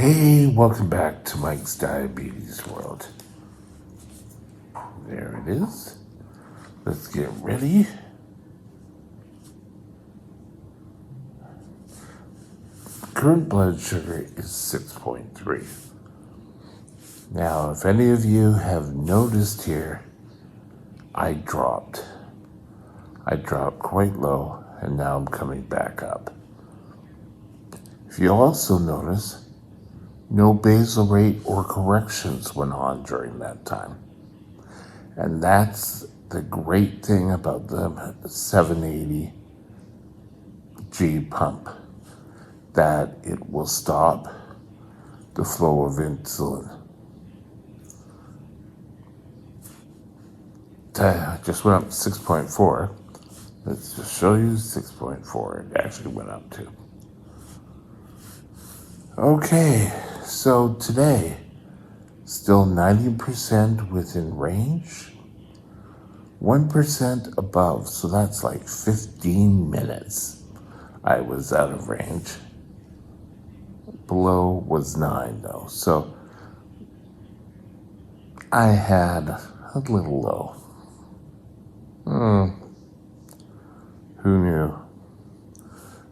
Hey, welcome back to Mike's Diabetes World. There it is. Let's get ready. Current blood sugar is 6.3. Now, if any of you have noticed here, I dropped. I dropped quite low, and now I'm coming back up. If you also notice, no basal rate or corrections went on during that time. And that's the great thing about the 780G pump, that it will stop the flow of insulin. Just went up to 6.4. Let's just show you 6.4. It actually went up to. Okay, so today, still 90% within range, 1% above, so that's like 15 minutes I was out of range. Below was 9 though, so I had a little low. Who knew?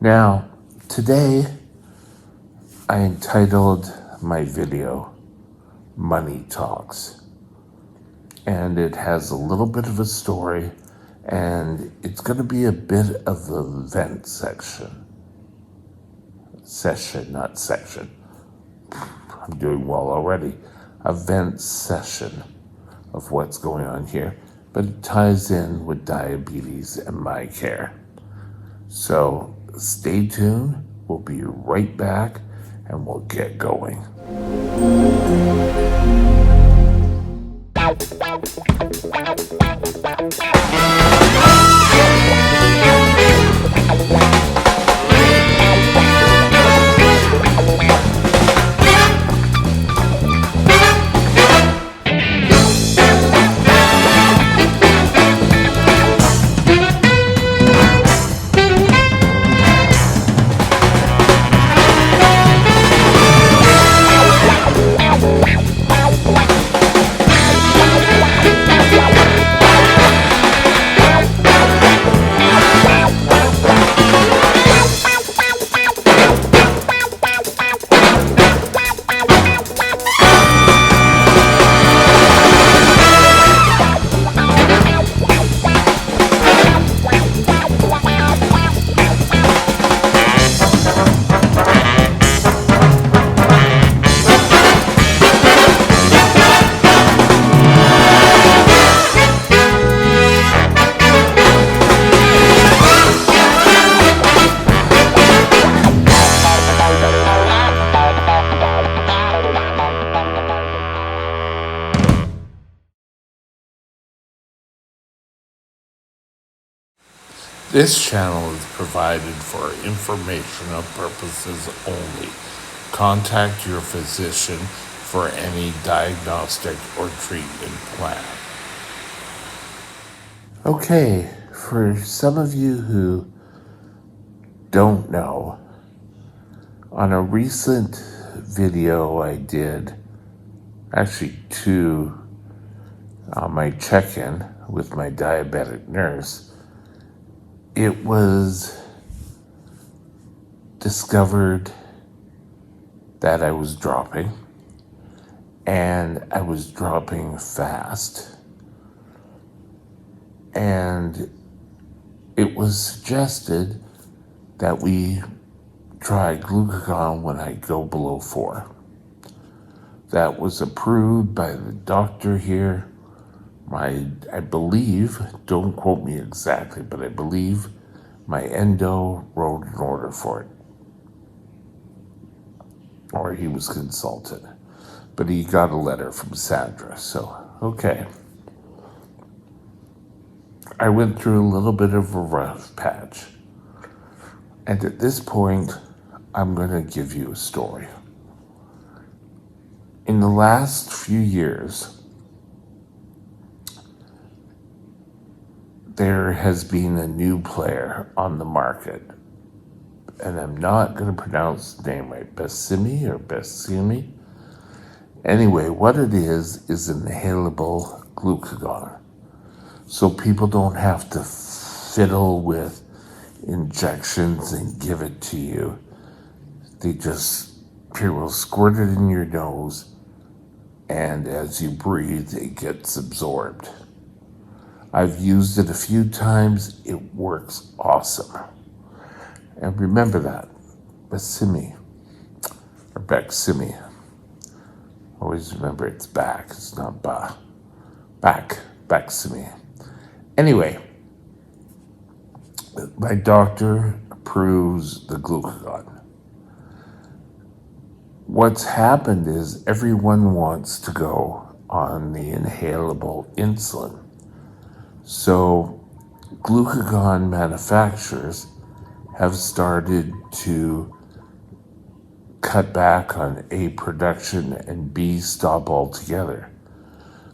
Now, today I entitled my video Money Talks, and it has a little bit of a story, and it's going to be a bit of the vent session, not section. I'm doing well already. A vent session of what's going on here, but it ties in with diabetes and my care. So stay tuned. We'll be right back and we'll get going. This channel is provided for informational purposes only. Contact your physician for any diagnostic or treatment plan. Okay, for some of you who don't know, on a recent video I did, actually two, on my check-in with my diabetic nurse, it was discovered that I was dropping, and I was dropping fast, and it was suggested that we try glucagon when I go below 4. That was approved by the doctor here. I believe, don't quote me exactly, but I believe my endo wrote an order for it. Or he was consulted. But he got a letter from Sandra, so okay. I went through a little bit of a rough patch. And at this point, I'm going to give you a story. In the last few years, there has been a new player on the market, and I'm not going to pronounce the name right, Baqsimi or Baqsimi. Anyway, what it is inhalable glucagon. So people don't have to fiddle with injections and give it to you. They just will squirt it in your nose, and as you breathe, it gets absorbed. I've used it a few times. It works awesome. And remember that, Baqsimi, or Baqsimi. Always remember it's back, it's not ba. Back, Baqsimi. Anyway, my doctor approves the glucagon. What's happened is everyone wants to go on the inhalable insulin. So glucagon manufacturers have started to cut back on A production and B stop altogether.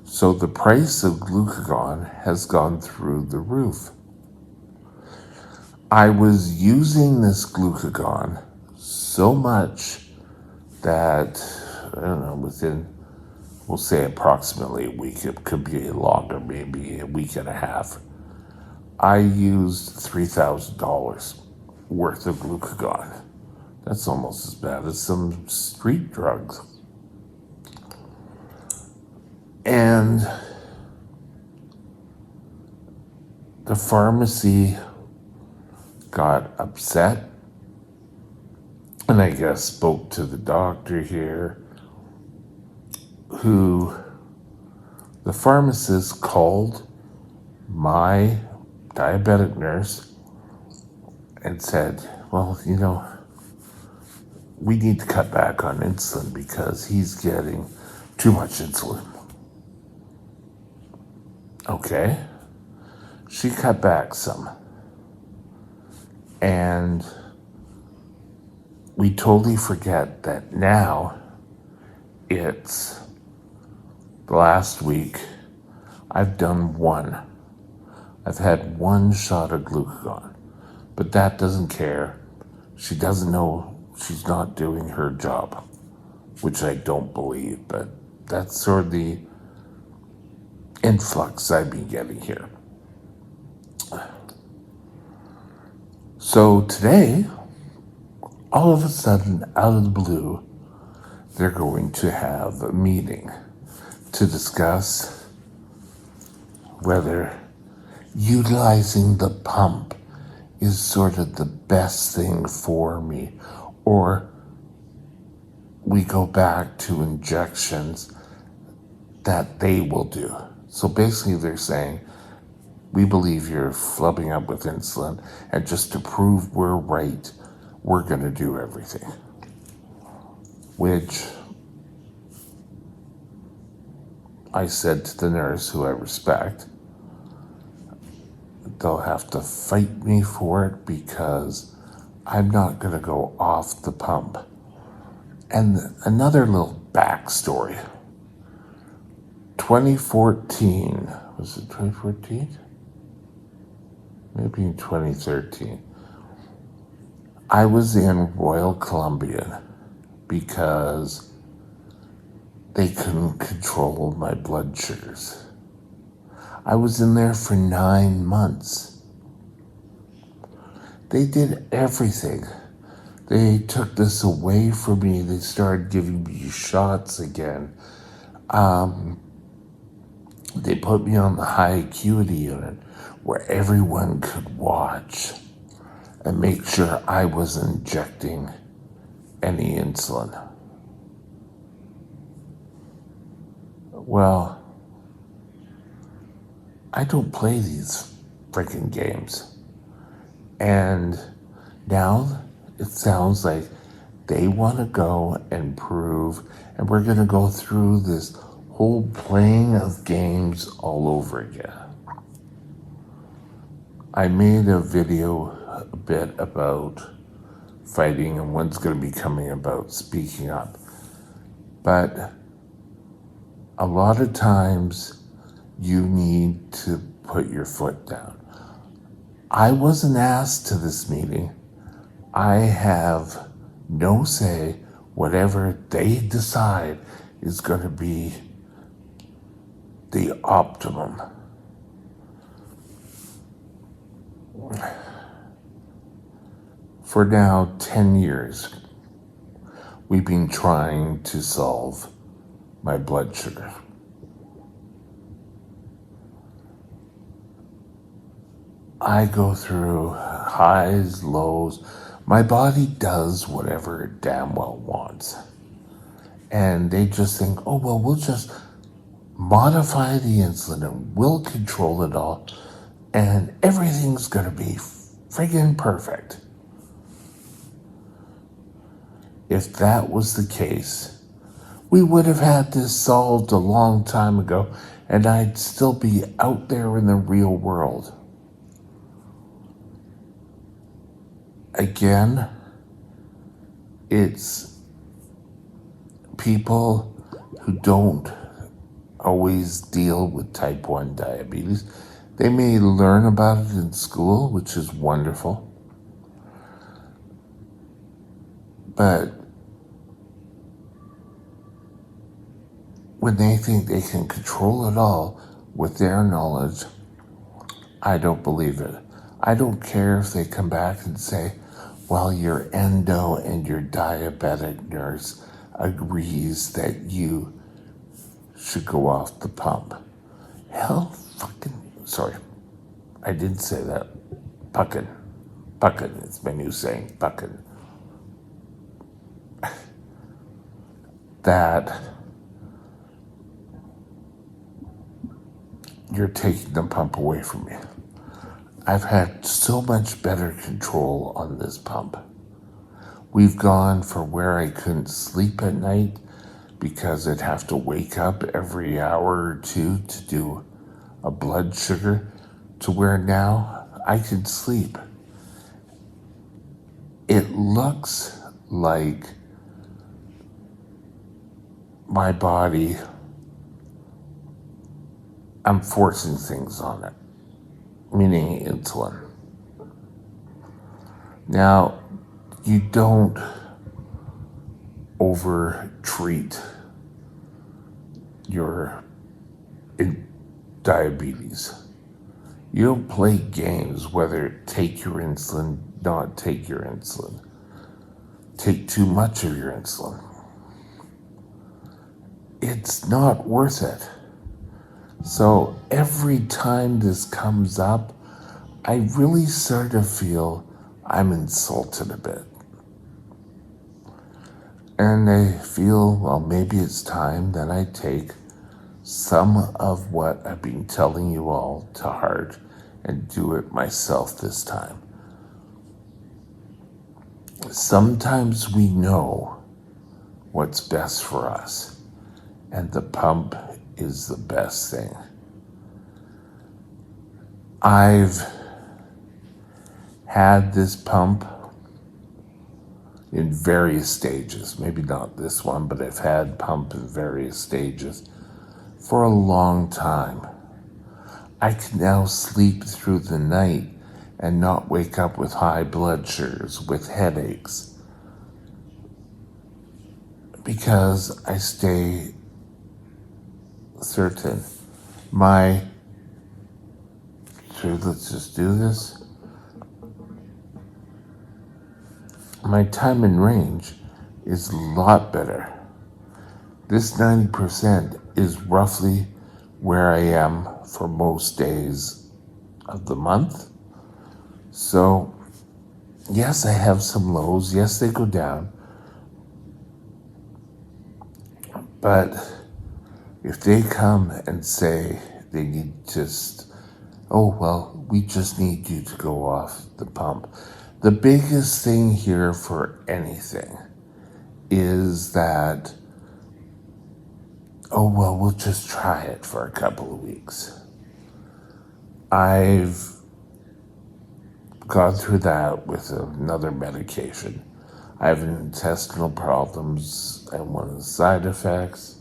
So the price of glucagon has gone through the roof. I was using this glucagon so much that, I don't know, within, we'll say approximately a week, it could be longer, maybe a week and a half, I used $3,000 worth of glucagon. That's almost as bad as some street drugs. And the pharmacy got upset, and I guess spoke to the doctor here, who, the pharmacist called my diabetic nurse and said, well, we need to cut back on insulin because he's getting too much insulin. Okay. She cut back some. And we totally forget that now it's the last week. I've done one. I've had one shot of glucagon, but that doesn't care. She doesn't know she's not doing her job, which I don't believe, but that's sort of the influx I've been getting here. So today, all of a sudden, out of the blue, they're going to have a meeting to discuss whether utilizing the pump is sort of the best thing for me, or we go back to injections that they will do. So basically they're saying, we believe you're flubbing up with insulin, and just to prove we're right, we're going to do everything. Which I said to the nurse, who I respect, they'll have to fight me for it because I'm not going to go off the pump. And another little backstory. 2014, was it 2014? Maybe in 2013. I was in Royal Columbian because they couldn't control my blood sugars. I was in there for 9 months. They did everything. They took this away from me. They started giving me shots again. They put me on the high acuity unit where everyone could watch and make sure I wasn't injecting any insulin. Well, I don't play these freaking games. And now it sounds like they want to go and prove, and we're going to go through this whole playing of games all over again. I made a video a bit about fighting, and one's going to be coming about speaking up. But a lot of times you need to put your foot down. I wasn't asked to this meeting. I have no say. Whatever they decide is going to be the optimum. For now, 10 years, we've been trying to solve my blood sugar. I go through highs, lows. My body does whatever it damn well wants. And they just think, oh, well, we'll just modify the insulin and we'll control it all. And everything's going to be friggin' perfect. If that was the case, we would have had this solved a long time ago, and I'd still be out there in the real world. Again, it's people who don't always deal with type 1 diabetes. They may learn about it in school, which is wonderful. But when they think they can control it all with their knowledge, I don't believe it. I don't care if they come back and say, well, your endo and your diabetic nurse agrees that you should go off the pump. Hell sorry, I didn't say that. Puckin, it's my new saying, puckin. That you're taking the pump away from me. I've had so much better control on this pump. We've gone for where I couldn't sleep at night because I'd have to wake up every hour or two to do a blood sugar, to where now I can sleep. It looks like my body, I'm forcing things on it, meaning insulin. Now, you don't over-treat your diabetes. You don't play games whether take your insulin, not take your insulin. Take too much of your insulin. It's not worth it. So every time this comes up, I really sort of feel I'm insulted a bit. And I feel, well, maybe it's time that I take some of what I've been telling you all to heart and do it myself this time. Sometimes we know what's best for us, and the pump is the best thing. I've had this pump in various stages, maybe not this one, but I've had pump in various stages for a long time. I can now sleep through the night and not wake up with high blood sugars, with headaches, because I stay certain. Let's just do this. My time in range is a lot better. This 90% is roughly where I am for most days of the month. So, yes, I have some lows. Yes, they go down. But if they come and say they need we just need you to go off the pump. The biggest thing here for anything is that, we'll just try it for a couple of weeks. I've gone through that with another medication. I have intestinal problems, and one of the side effects,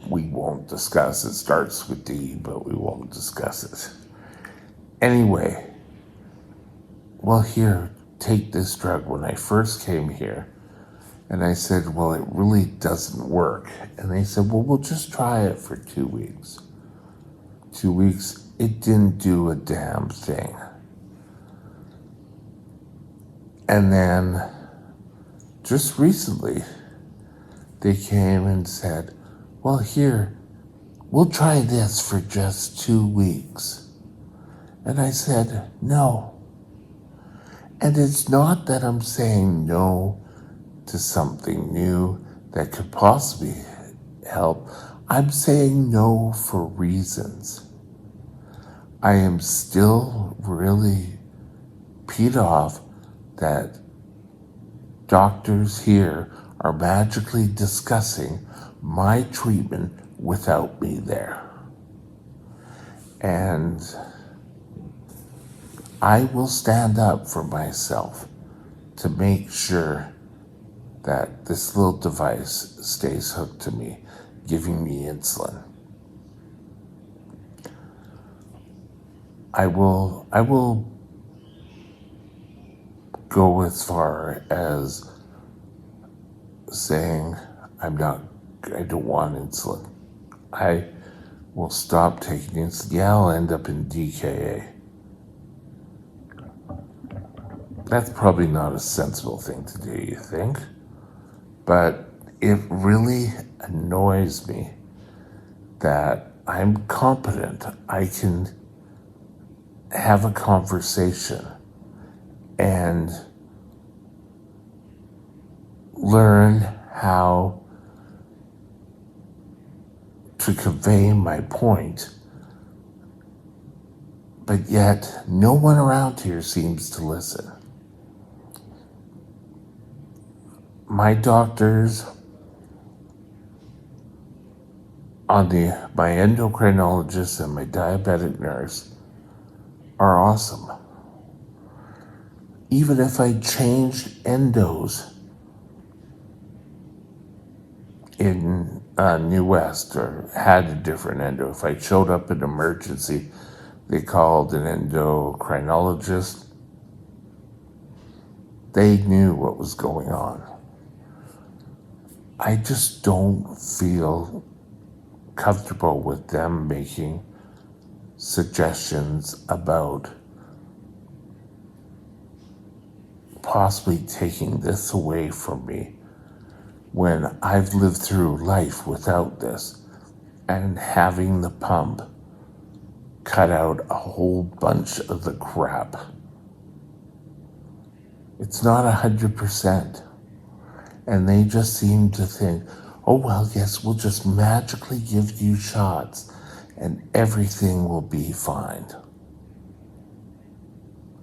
we won't discuss. It starts with D, but we won't discuss it. Anyway, here, take this drug when I first came here. And I said, well, it really doesn't work. And they said, well, we'll just try it for 2 weeks. 2 weeks, it didn't do a damn thing. And then just recently, they came and said, well, here, we'll try this for just 2 weeks. And I said, no. And it's not that I'm saying no to something new that could possibly help. I'm saying no for reasons. I am still really peed off that doctors here are magically discussing my treatment without me there. And I will stand up for myself to make sure that this little device stays hooked to me, giving me insulin. I will go as far as saying I don't want insulin. I will stop taking insulin. Yeah, I'll end up in DKA. That's probably not a sensible thing to do, you think? But it really annoys me that I'm competent. I can have a conversation and learn how to convey my point, but yet no one around here seems to listen. My doctors, my endocrinologist and my diabetic nurse are awesome. Even if I changed endos in New West or had a different endo, if I showed up in emergency, they called an endocrinologist, they knew what was going on. I just don't feel comfortable with them making suggestions about possibly taking this away from me when I've lived through life without this and having the pump cut out a whole bunch of the crap. It's not 100%. And they just seem to think, oh, well, yes, we'll just magically give you shots and everything will be fine.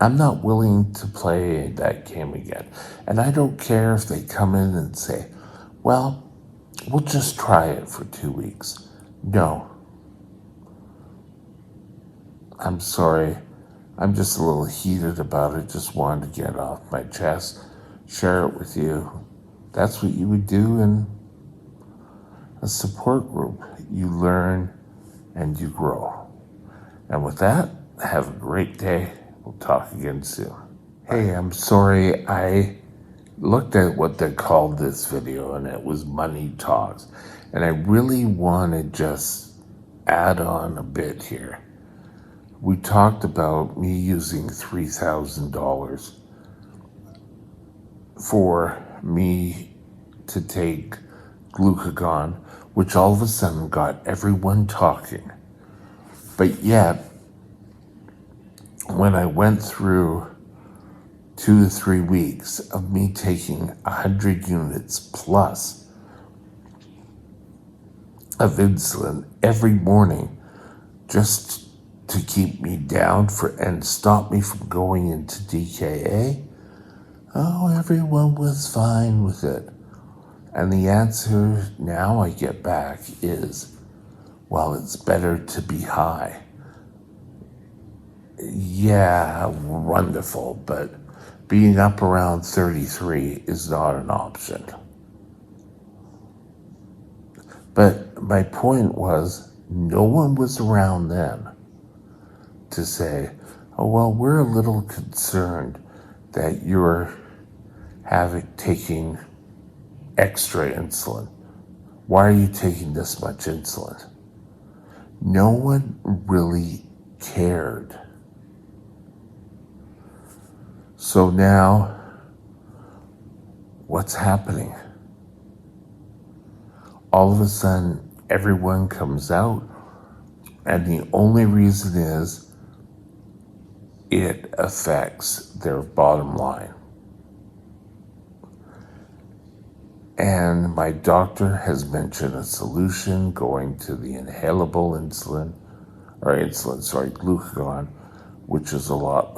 I'm not willing to play that game again. And I don't care if they come in and say, well, we'll just try it for 2 weeks. No. I'm sorry. I'm just a little heated about it. Just wanted to get off my chest, share it with you. That's what you would do in a support group. You learn and you grow. And with that, have a great day. We'll talk again soon. Hey, I'm sorry. I looked at what they called this video and it was Money Talks. And I really want to just add on a bit here. We talked about me using $3,000 for me to take glucagon, which all of a sudden got everyone talking. But yet, when I went through 2 to 3 weeks of me taking 100 units plus of insulin every morning just to keep me down and stop me from going into DKA, oh, everyone was fine with it. And the answer now I get back is, well, it's better to be high. Yeah, wonderful, but being up around 33 is not an option. But my point was, no one was around then to say, oh, well, we're a little concerned that you're taking extra insulin. Why are you taking this much insulin? No one really cared. So now, what's happening? All of a sudden, everyone comes out, and the only reason is it affects their bottom line. And my doctor has mentioned a solution, going to the inhalable insulin, glucagon, which is a lot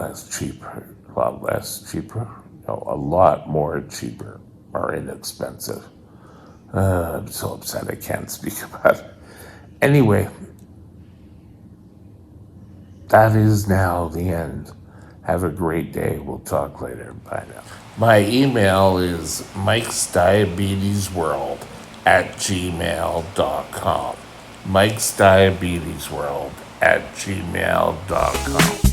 more cheaper or inexpensive. I'm so upset I can't speak about it. Anyway, that is now the end. Have a great day. We'll talk later. Bye now. My email is mikesdiabetesworld@gmail.com. mikesdiabetesworld@gmail.com.